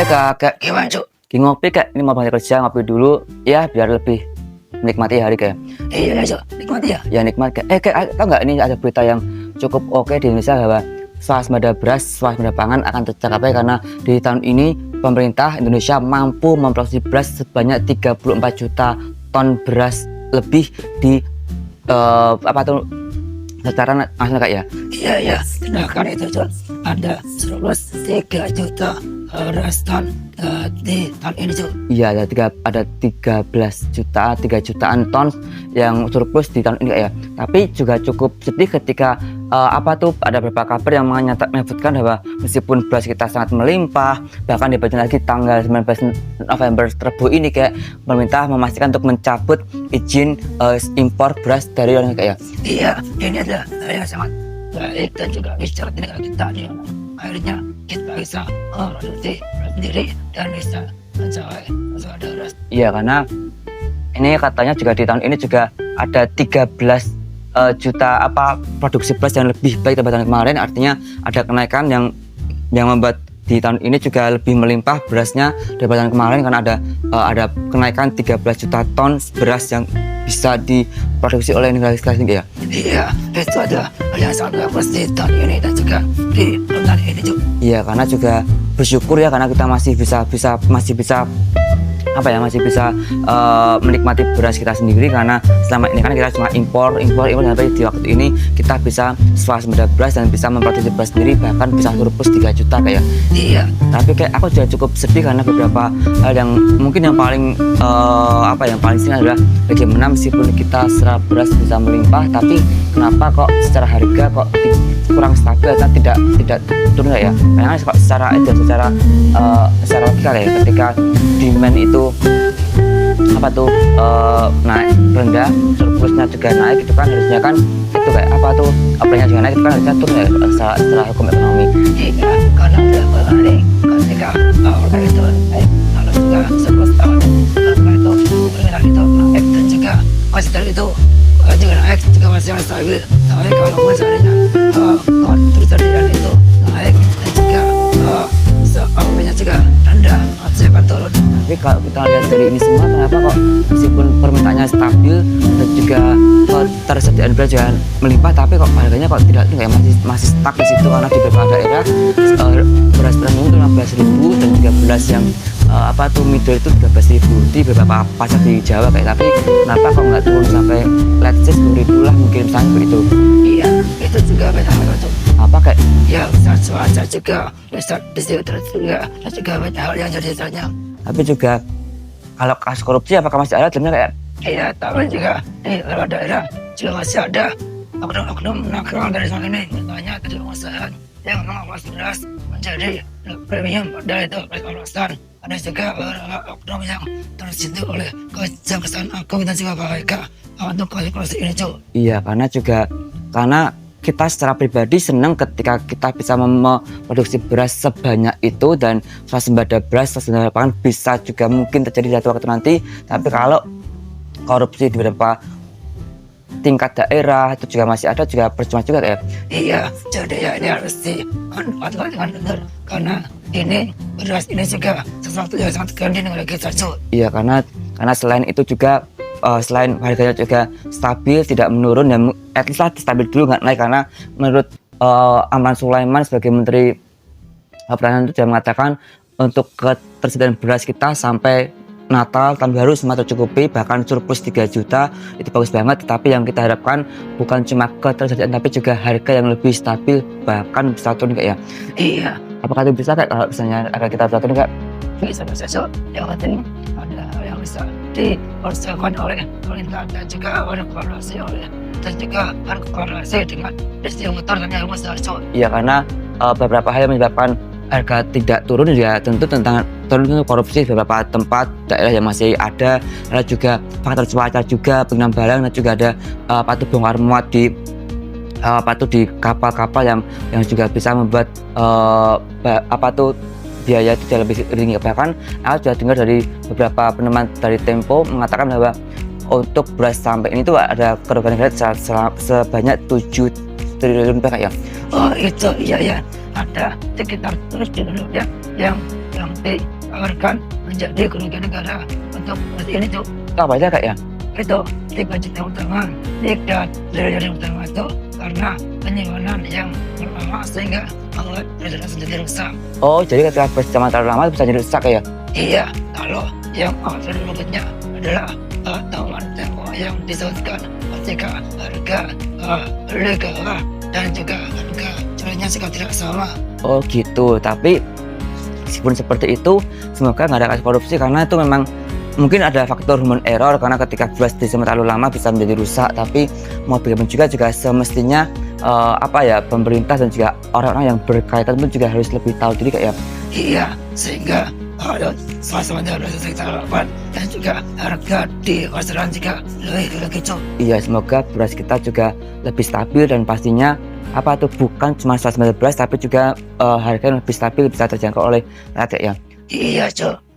Kak, Gimana Cuk? ngopi Kak, ini mau balik kerja ngopi dulu ya biar lebih menikmati hari Kak. Iya Cuk, nikmati ya. Ya nikmat Kak. Kak, tau nggak ini ada berita yang cukup oke di Indonesia bahwa swasembada beras, swasembada pangan akan tercapai karena di tahun ini pemerintah Indonesia mampu memproduksi beras sebanyak 34 juta ton beras lebih di secara nasional Kak ya. Iya, sedangkan itu Cuk, ada surplus 3 juta beras ton di tahun ini Cuk. Iya, ada 3 jutaan ton yang surplus di tahun ini Kak ya. Tapi juga cukup sedih ketika ada beberapa kabar yang menyebutkan bahwa meskipun beras kita sangat melimpah, bahkan dibaca lagi tanggal 19 November Rebu ini kayak pemerintah memastikan untuk mencabut izin impor beras dari luar negeri Kak ya. Iya, ini adalah hal yang sangat baik dan juga bicara di negara kita nih. Akhirnya kita bisa produksi sendiri dan bisa mencapai swasembada beras. Iya, karena ini katanya juga di tahun ini juga ada 13 juta produksi beras yang lebih baik daripada tahun kemarin, artinya ada kenaikan yang membuat di tahun ini juga lebih melimpah berasnya daripada tahun kemarin karena ada kenaikan 13 juta ton beras yang bisa diproduksi oleh negara ini ya. Iya, itu ada hal yang sangat bagus di tahun ini dan juga di tahun ini Cuk. Iya, karena juga bersyukur ya karena kita masih bisa menikmati beras kita sendiri karena selama ini kan kita cuma impor sampai di waktu ini kita bisa swasembada beras dan bisa memproduksi beras sendiri bahkan bisa surplus 3 juta kayak. Iya. Tapi kayak aku juga cukup sedih karena beberapa hal yang mungkin yang paling sering adalah bagaimana meskipun kita serap beras bisa melimpah tapi kenapa kok secara harga kok kurang stabil dan tidak turun ya. Karena secara logika ya ketika demand itu naik rendah, surplusnya juga naik itu kan harusnya kan itu kayak apanya juga naik itu kan harusnya turun ya secara hukum ekonomi. Iya, karena udah berbalik ketika harga itu naik lalu juga surplus tahun harga itu permintaan itu naik dan juga kuantitas itu juga naik juga masih stabil. Tapi kalau misalnya ketersediaan itu naik dan juga harganya juga rendah masih akan turun. Tapi kalau kita lihat dari ini semua kenapa kok meskipun permintaannya stabil dan juga ketersediaan beras juga melimpah tapi kok harganya kok tidak masih stuck di situ karena di beberapa daerah beras premium itu 15.000 dan juga beras yang middle itu 13.000 di beberapa pasar di Jawa kayak. Tapi kenapa kok nggak turun sampai let's say 10.000 lah mungkin misalnya begitu. Iya, itu juga beda Cuk. Apa kayak ya bisa cuaca juga bisa distributor juga dan juga banyak hal yang jadi misalnya. tapi juga kalau kasus korupsi apakah masih ada dalamnya kayak? Iya, tapi juga di beberapa daerah juga masih ada oknum-oknum nakal dari sana ini. Misalnya dari pengusaha yang mengolah beras menjadi premium padahal itu beras. Ada juga beberapa oknum yang tersentuh oleh Kejaksaan Agung dan juga KPK untuk kasus ini Cuk. Iya, karena kita secara pribadi senang ketika kita bisa memproduksi beras sebanyak itu dan swasembada beras, swasembada pangan bisa juga mungkin terjadi di suatu waktu nanti. Tapi kalau korupsi di beberapa tingkat daerah itu juga masih ada juga percuma juga kayak. Iya, jadi ya ini harus dimanfaatkan dengan benar karena ini beras ini juga sesuatu yang sangat keren di negara kita Cuk. Iya, karena selain itu juga selain harganya juga stabil tidak menurun dan at least lah stabil dulu nggak naik karena menurut Amran Sulaiman sebagai Menteri Pertanian itu sudah mengatakan untuk ketersediaan beras kita sampai Natal tahun baru semua tercukupi bahkan surplus 3 juta itu bagus banget. Tetapi yang kita harapkan bukan cuma ketersediaan tapi juga harga yang lebih stabil bahkan bisa turun kayak ya. Iya. Apakah itu bisa kayak kalau misalnya harga kita bisa turun nggak? Bisa Cuk. Yang penting ada hal yang bisa dipersiapkan oleh pemerintah dan juga ada kolaborasi dengan distributor dan yang besar Cuk. Iya, karena beberapa hal yang menyebabkan harga tidak turun ya tentu turun korupsi di beberapa tempat daerah yang masih ada juga faktor cuaca juga pengiriman barang dan juga ada bongkar muat di kapal-kapal yang juga bisa membuat biaya itu jauh lebih tinggi. Bahkan aku sudah dengar dari beberapa peneman dari Tempo mengatakan bahwa untuk beras sampai ini tuh ada kerugian negara sebanyak 7 triliun rupiah ya. Oh itu iya ada sekitar 7 triliun rupiah yang yang ditawarkan menjadi kerugian negara untuk beras ini Cuk. Itu apa aja Kak ya? Itu 3 juta utama dan dari utama itu karena penyimpanan yang lama sehingga membuat beras menjadi rusak. Oh, jadi ketika beras zaman terlalu lama bisa jadi rusak ya? Iya, kalau yang awal berikutnya adalah tahuan tempo yang disebutkan ketika harga legal dan juga harga jualnya juga tidak sama. Oh gitu, tapi meskipun seperti itu, semoga nggak ada kasus korupsi karena itu memang mungkin ada faktor human error karena ketika beras disimpan terlalu lama bisa menjadi rusak. Tapi mau bagaimanapun juga semestinya pemerintah dan juga orang-orang yang berkaitan pun juga harus lebih tahu diri Kak ya. Iya, sehingga suasananya harus kita dan juga harga di pasaran juga lebih kecil. Iya, semoga beras kita juga lebih stabil dan pastinya bukan cuma 119 beras tapi juga harga yang lebih stabil bisa terjangkau oleh rakyat ya. Iya, Cuk.